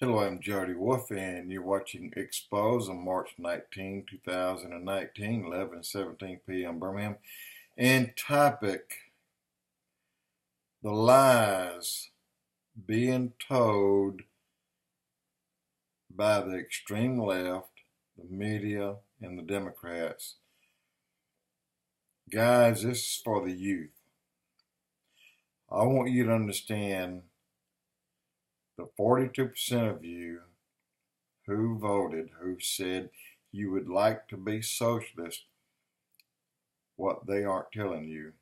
Hello, I'm Jody Wolf, and you're watching Expoz on March 19, 2019, 11:17 p.m. Birmingham. And topic, the lies being told by the extreme left, the media, and the Democrats. Guys, this is for the youth. I want you to understand the 42% of you who voted, who said you would like to be socialist, what they aren't telling you.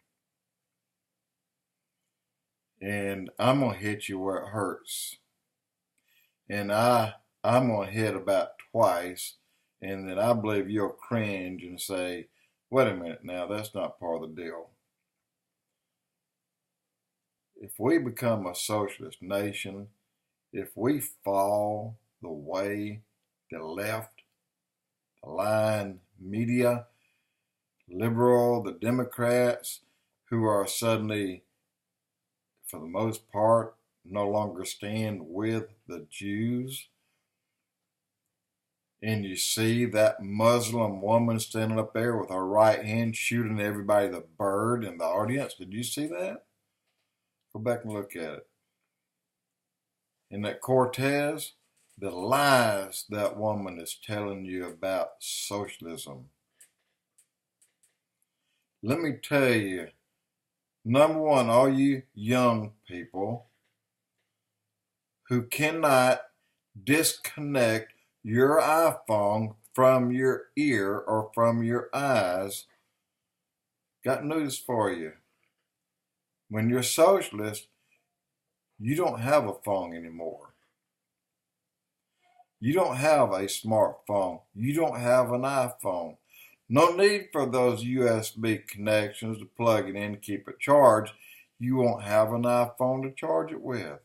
And I'm going to hit you where it hurts. And I'm going to hit about twice, and then I believe you'll cringe and say, wait a minute now, that's not part of the deal. If we become a socialist nation, if we fall the way the left, the line media, liberal, the Democrats, who are suddenly, for the most part, no longer stand with the Jews, and you see that Muslim woman standing up there with her right hand shooting everybody the bird in the audience. Did you see that? Go back and look at it. And that CORTEZ, the lies that woman is telling you about socialism. Let me tell you, number one, all you young people who cannot disconnect your iPhone from your ear or from your eyes, got news for you. When you're socialist, you don't have a phone anymore. You don't have a smartphone. You don't have an iPhone. No need for those USB connections to plug it in and keep it charged. You won't have an iPhone to charge it with.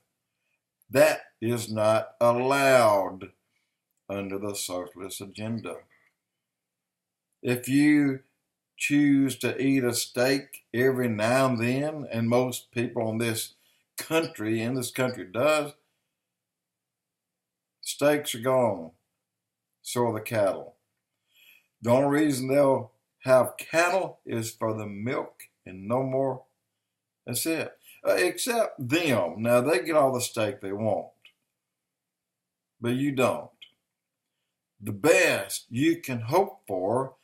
That is not allowed under the socialist agenda. If you choose to eat a steak every now and then, and most people in this country does, steaks are gone. So are the cattle. The only reason they'll have cattle is for the milk and no more. That's it. Except them. Now, they get all the steak they want, but you don't. The best you can hope for,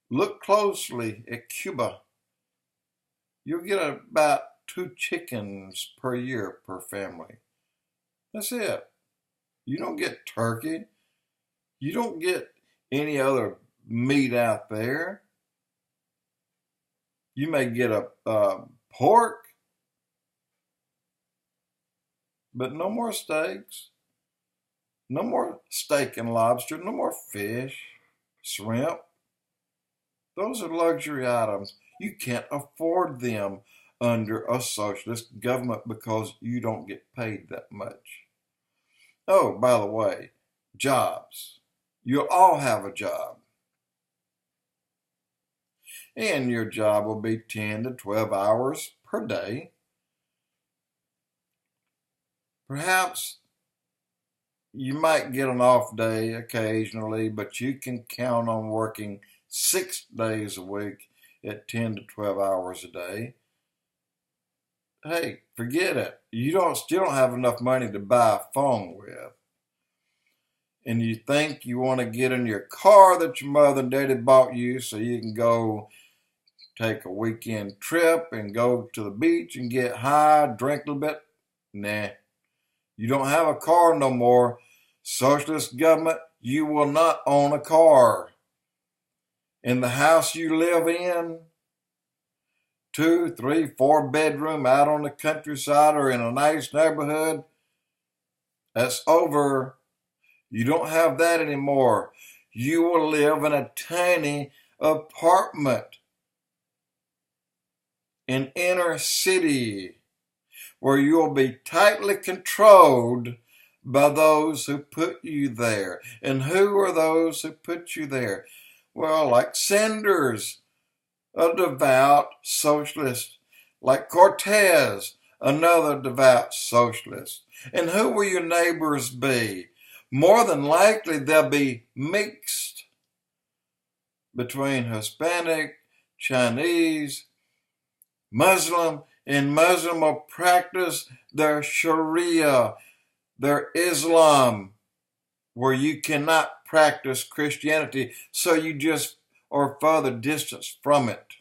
look closely at Cuba. You'll get about 2 chickens per year per family. That's it. You don't get turkey. You don't get any other meat out there. You may get a pork, but no more steaks. No more steak and lobster. No more fish, shrimp. Those are luxury items. You can't afford them under a socialist government because you don't get paid that much. Oh, by the way, jobs. You'll all have a job. And your job will be 10 to 12 hours per day. Perhaps you might get an off day occasionally, but you can count on working 6 days a week at 10 to 12 hours a day. Hey, forget it. You still don't have enough money to buy a phone with. And you think you want to get in your car that your mother and daddy bought you so you can go take a weekend trip and go to the beach and get high, drink a little bit. Nah. You don't have a car no more. Socialist government, you will not own a car. In the house you live in, 2, 3, 4 bedroom out on the countryside or in a nice neighborhood, that's over. You don't have that anymore. You will live in a tiny apartment in inner city where you'll be tightly controlled by those who put you there. And who are those who put you there? Well, like Sanders, a devout socialist. Like CORTEZ, another devout socialist. And who will your neighbors be? More than likely, they'll be mixed between Hispanic, Chinese, Muslim, and Muslim will practice their Sharia, their Islam, where you cannot practice Christianity, so you just are further distance from it.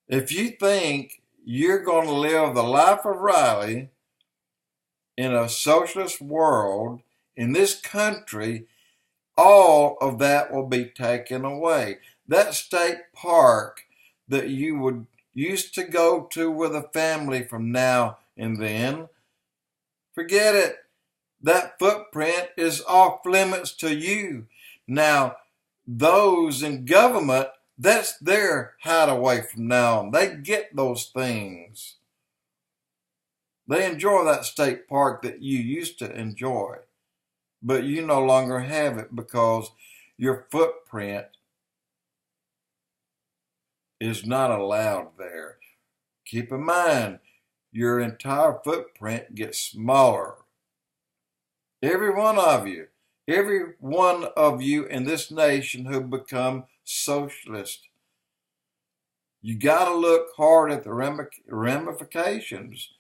If you think you're going to live the life of Riley in a socialist world in this country, all of that will be taken away. That state park that you would used to go to with a family from now and then, forget it. That footprint is off limits to you. Now, those in government, that's their hideaway from now on. They get those things. They enjoy that state park that you used to enjoy, but you no longer have it because your footprint is not allowed there. Keep in mind, your entire footprint gets smaller. Every one of you in this nation who become socialist, you got to look hard at the ramifications,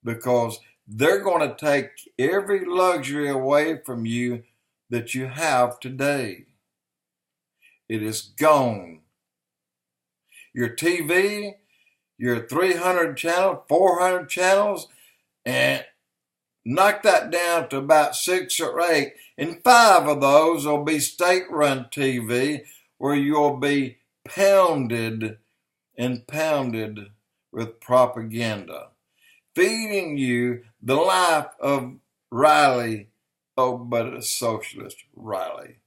because they're going to take every luxury away from you that you have today. It is gone. Your TV, your 300 channels, 400 channels, and knock that down to about 6 or 8, and 5 of those will be state-run TV, where you'll be pounded and pounded with propaganda, feeding you the life of Riley, oh, but a socialist Riley.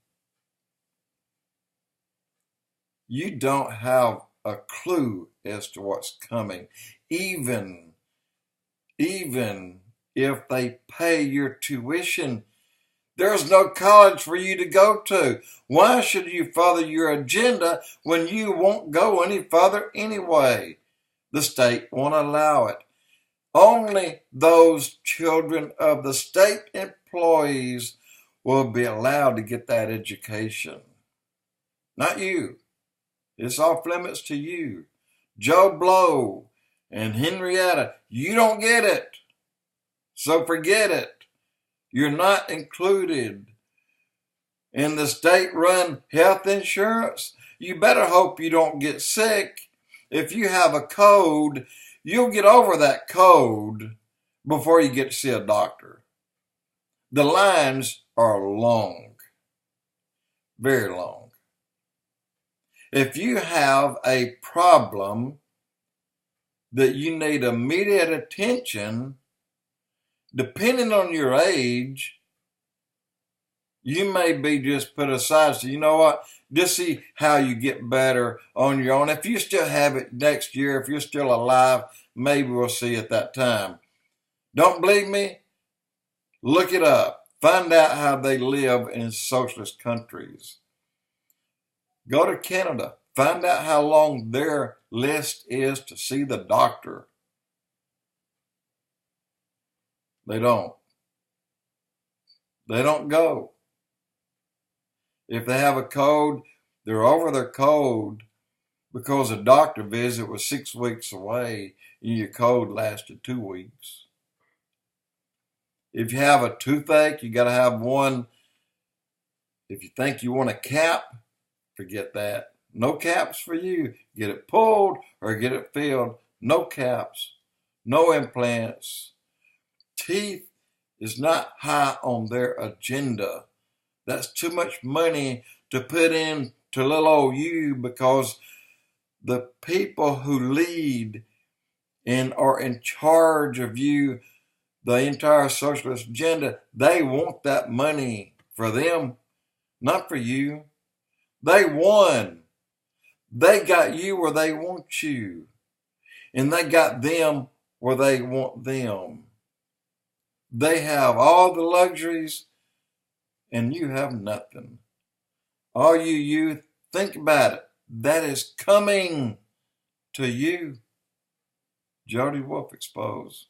You don't have a clue as to what's coming, even if they pay your tuition. There's no college for you to go to. Why should you further your agenda when you won't go any further anyway? The state won't allow it. Only those children of the state employees will be allowed to get that education. Not you. It's off limits to you. Joe Blow and Henrietta, you don't get it. So forget it. You're not included in the state-run health insurance. You better hope you don't get sick. If you have a cold, you'll get over that cold before you get to see a doctor. The lines are long, very long. If you have a problem that you need immediate attention, depending on your age, you may be just put aside. So you know what? Just see how you get better on your own. If you still have it next year, if you're still alive, maybe we'll see at that time. Don't believe me? Look it up. Find out how they live in socialist countries. Go to Canada. Find out how long their list is to see the doctor. They don't. They don't go. If they have a code, they're over their code because a doctor visit was 6 weeks away and your code lasted 2 weeks. If you have a toothache, you got to have one. If you think you want a cap, forget that. No caps for you. Get it pulled or get it filled. No caps. No implants. Teeth is not high on their agenda. That's too much money to put in to little old you, because the people who lead and are in charge of you, the entire socialist agenda, they want that money for them, not for you. They won. They got you where they want you, and they got them where they want them. They have all the luxuries, and you have nothing. All you youth, think about it. That is coming to you. Jody Wolf Expoz.